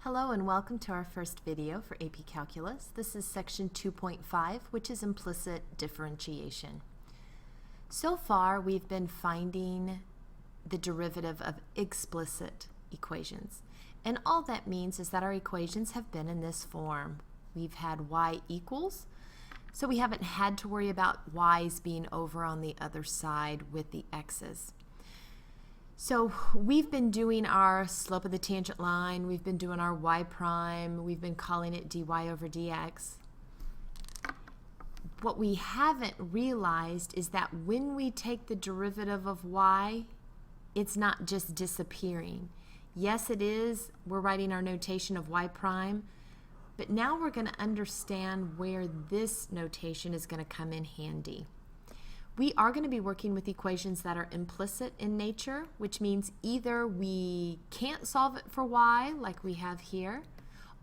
Hello and welcome to our first video for AP Calculus. This is section 2.5, which is implicit differentiation. So far, we've been finding the derivative of explicit equations. And all that means is that our equations have been in this form. We've had y equals, so we haven't had to worry about y's being over on the other side with the x's. So we've been doing our slope of the tangent line, we've been doing our y prime, we've been calling it dy over dx. What we haven't realized is that when we take the derivative of y, it's not just disappearing. Yes, it is, we're writing our notation of y prime, but now we're going to understand where this notation is going to come in handy. We are going to be working with equations that are implicit in nature, which means either we can't solve it for y, like we have here,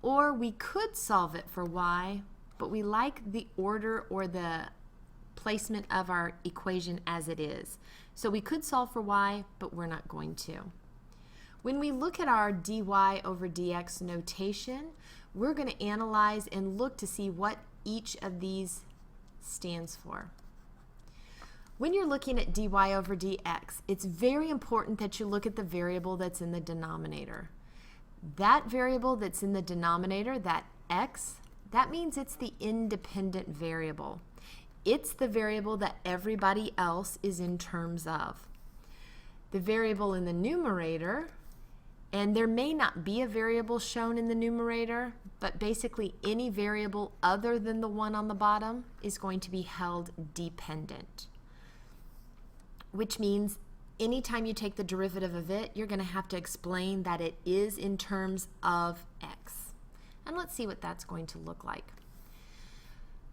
or we could solve it for y, but we like the order or the placement of our equation as it is. So we could solve for y, but we're not going to. When we look at our dy over dx notation, we're going to analyze and look to see what each of these stands for. When you're looking at dy over dx, it's very important that you look at the variable that's in the denominator. That variable that's in the denominator, that x, that means it's the independent variable. It's the variable that everybody else is in terms of. The variable in the numerator, and there may not be a variable shown in the numerator, but basically any variable other than the one on the bottom is going to be held dependent, which means anytime you take the derivative of it, you're going to have to explain that it is in terms of x. And let's see what that's going to look like.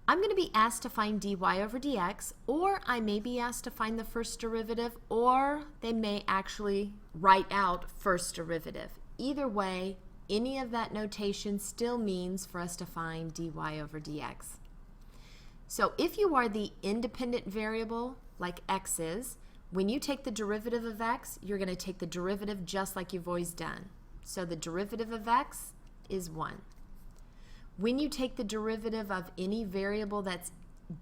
I'm going to be asked to find dy over dx, or I may be asked to find the first derivative, or they may actually write out first derivative. Either way, any of that notation still means for us to find dy over dx. So if you are the independent variable, like x is, when you take the derivative of x, you're going to take the derivative just like you've always done. So the derivative of x is 1. When you take the derivative of any variable that's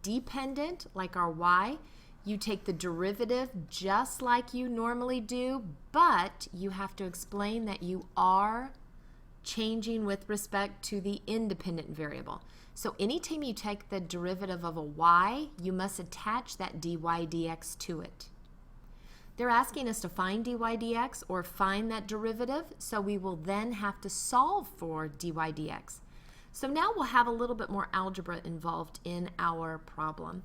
dependent, like our y, you take the derivative just like you normally do, but you have to explain that you are changing with respect to the independent variable. So anytime you take the derivative of a y, you must attach that dy dx to it. They're asking us to find dy dx or find that derivative, so we will then have to solve for dy dx. So now we'll have a little bit more algebra involved in our problem.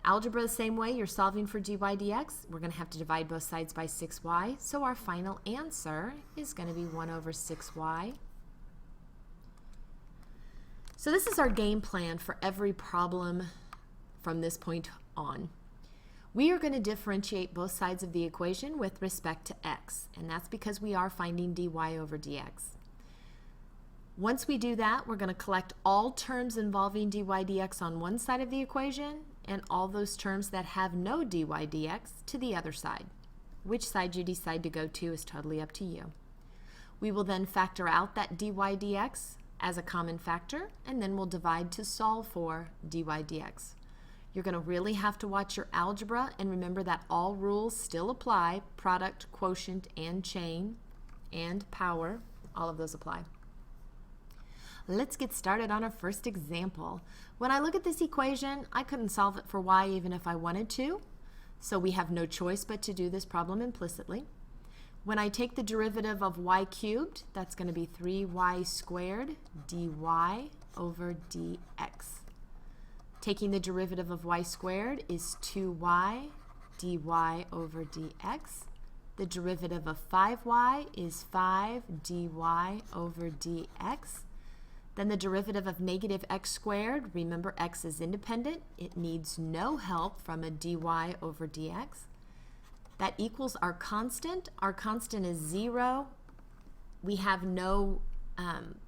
Algebra the same way, you're solving for dy dx. We're going to have to divide both sides by 6y, so our final answer is going to be 1 over 6y. So this is our game plan for every problem from this point on. We are going to differentiate both sides of the equation with respect to x, and that's because we are finding dy over dx. Once we do that, we're going to collect all terms involving dy dx on one side of the equation and all those terms that have no dy dx to the other side. Which side you decide to go to is totally up to you. We will then factor out that dy dx as a common factor, and then we'll divide to solve for dy dx. You're going to really have to watch your algebra and remember that all rules still apply: product, quotient, and chain, and power. All of those apply. Let's get started on our first example. When I look at this equation, I couldn't solve it for y even if I wanted to, so we have no choice but to do this problem implicitly. When I take the derivative of y cubed, that's going to be 3y squared dy over dx. Taking the derivative of y squared is 2y dy over dx. The derivative of 5y is 5 dy over dx. Then the derivative of negative x squared, remember x is independent, it needs no help from a dy over dx. That equals our constant. Our constant is 0. We have no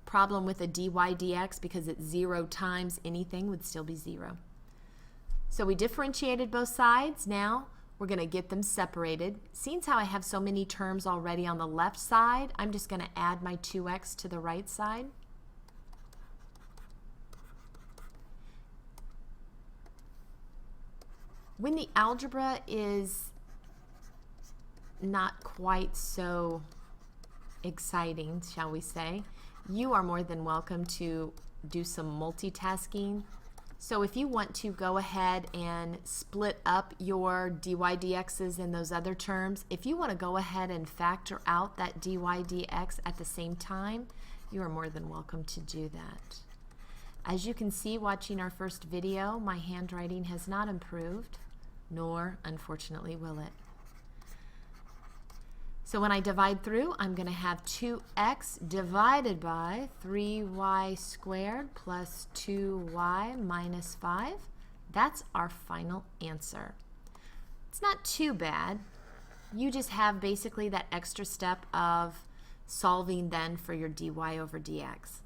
problem with a dy dx because it's 0 times anything would still be 0. So we differentiated both sides. Now We're going to get them separated. Since how I have so many terms already on the left side, I'm just going to add my 2x to the right side. When the algebra is not quite so exciting, shall we say, you are more than welcome to do some multitasking. So if you want to go ahead and split up your dy dx's in those other terms, if you want to go ahead and factor out that dy dx at the same time, you are more than welcome to do that. As you can see watching our first video, my handwriting has not improved, nor unfortunately will it. So when I divide through, I'm going to have 2x divided by 3y squared plus 2y minus 5. That's our final answer. It's not too bad. You just have basically that extra step of solving then for your dy over dx.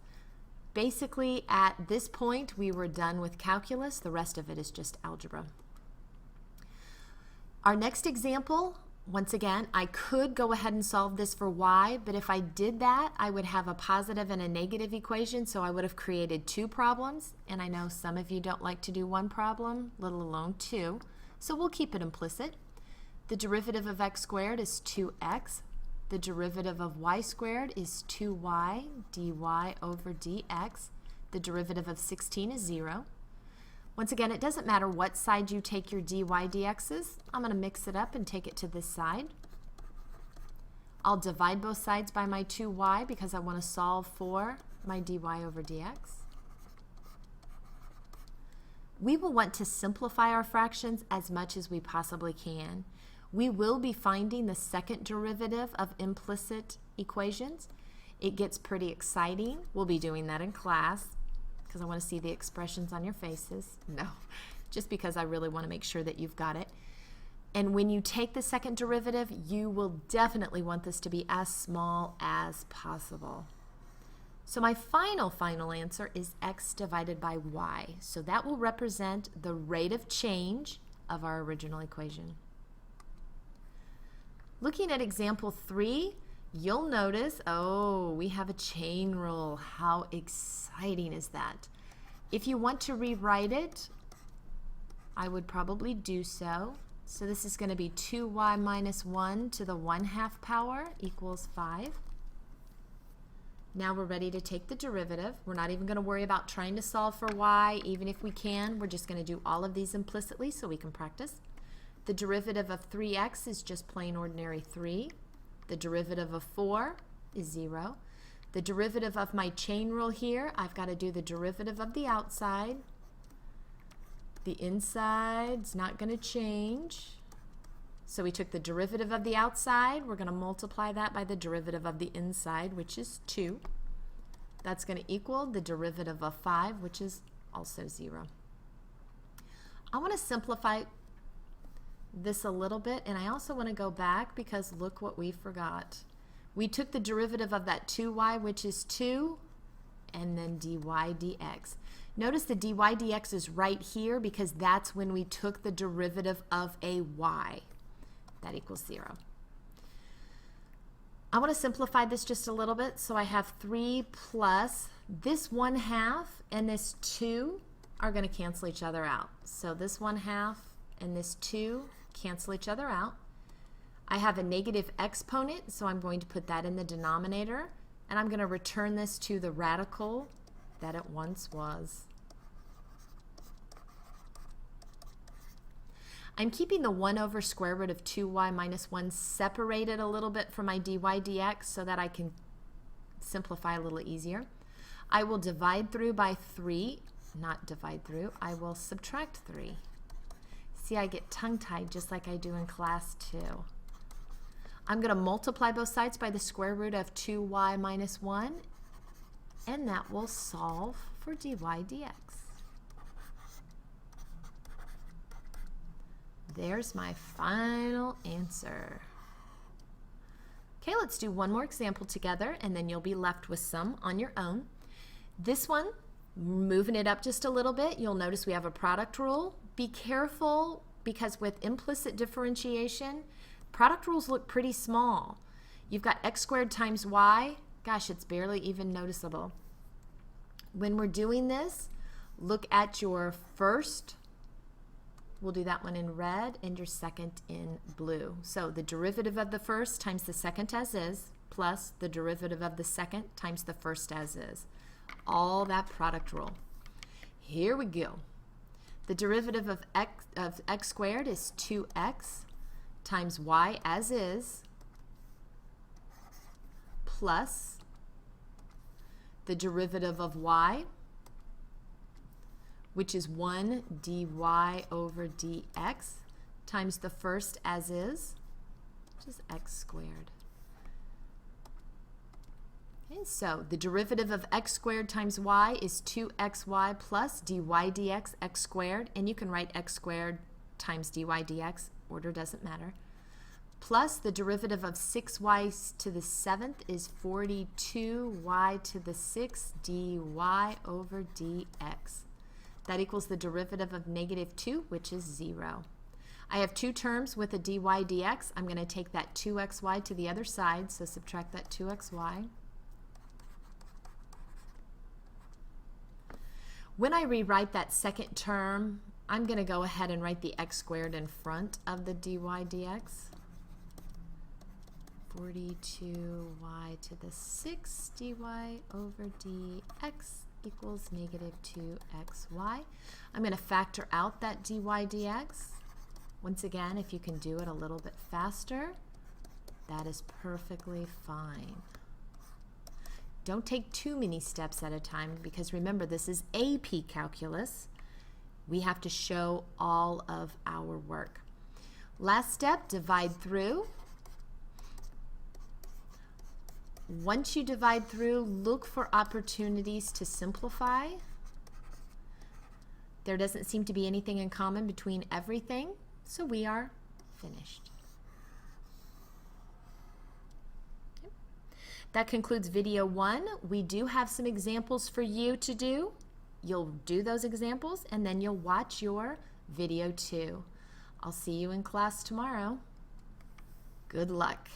Basically, at this point, we were done with calculus. The rest of it is just algebra. Our next example, once again, I could go ahead and solve this for y, but if I did that, I would have a positive and a negative equation, so I would have created two problems, and I know some of you don't like to do one problem, let alone two, so we'll keep it implicit. The derivative of x squared is 2x. The derivative of y squared is 2y dy over dx. The derivative of 16 is 0. Once again, it doesn't matter what side you take your dy dx's. I'm going to mix it up and take it to this side. I'll divide both sides by my 2y because I want to solve for my dy over dx. We will want to simplify our fractions as much as we possibly can. We will be finding the second derivative of implicit equations. It gets pretty exciting. We'll be doing that in class, because I want to see the expressions on your faces. No, just because I really want to make sure that you've got it. And when you take the second derivative, you will definitely want this to be as small as possible. So my final answer is x divided by y. So that will represent the rate of change of our original equation. Looking at example 3, you'll notice, oh, we have a chain rule. How exciting is that? If you want to rewrite it, I would probably do so. So this is going to be 2y minus 1 to the 1/2 power equals 5. Now we're ready to take the derivative. We're not even going to worry about trying to solve for y, even if we can. We're just going to do all of these implicitly so we can practice. The derivative of 3x is just plain ordinary 3. The derivative of 4 is 0. The derivative of my chain rule here, I've got to do the derivative of the outside. The inside's not going to change. So we took the derivative of the outside. We're going to multiply that by the derivative of the inside, which is 2. That's going to equal the derivative of 5, which is also 0. I want to simplify this a little bit, and I also want to go back because look what we forgot. We took the derivative of that 2y, which is 2, and then dy dx. Notice the dy dx is right here because that's when we took the derivative of a y. That equals 0. I want to simplify this just a little bit, so I have 3 plus this 1/2 and this 2 are going to cancel each other out. So this 1/2 and this 2 cancel each other out. I have a negative exponent, so I'm going to put that in the denominator, and I'm going to return this to the radical that it once was. I'm keeping the 1 over square root of 2y minus 1 separated a little bit from my dy dx so that I can simplify a little easier. I will divide through by 3, not divide through, I will subtract 3. See, I get tongue-tied just like I do in class too. I'm going to multiply both sides by the square root of 2y minus 1, and that will solve for dy dx. There's my final answer. Okay, let's do one more example together, and then you'll be left with some on your own. This one, moving it up just a little bit, you'll notice we have a product rule. Be careful because with implicit differentiation, product rules look pretty small. You've got x squared times y. Gosh, it's barely even noticeable. When we're doing this, look at your first, we'll do that one in red, and your second in blue. So the derivative of the first times the second as is, plus the derivative of the second times the first as is. All that product rule. Here we go. The derivative of x squared is 2x times y as is, plus the derivative of y, which is 1 dy over dx, times the first as is, which is x squared. Okay, so the derivative of x squared times y is 2xy plus dy dx x squared, and you can write x squared times dy dx, order doesn't matter, plus the derivative of 6y to the 7th is 42y to the 6th dy over dx. That equals the derivative of -2, which is 0. I have two terms with a dy dx. I'm going to take that 2xy to the other side, so subtract that 2xy. When I rewrite that second term, I'm going to go ahead and write the x squared in front of the dy dx. 42y to the 6th dy over dx equals -2xy. I'm going to factor out that dy dx. Once again, if you can do it a little bit faster, that is perfectly fine. Don't take too many steps at a time, because remember, this is AP Calculus. We have to show all of our work. Last step, divide through. Once you divide through, look for opportunities to simplify. There doesn't seem to be anything in common between everything, so we are finished. Okay. That concludes video 1. We do have some examples for you to do. You'll do those examples, and then you'll watch your video 2. I'll see you in class tomorrow. Good luck.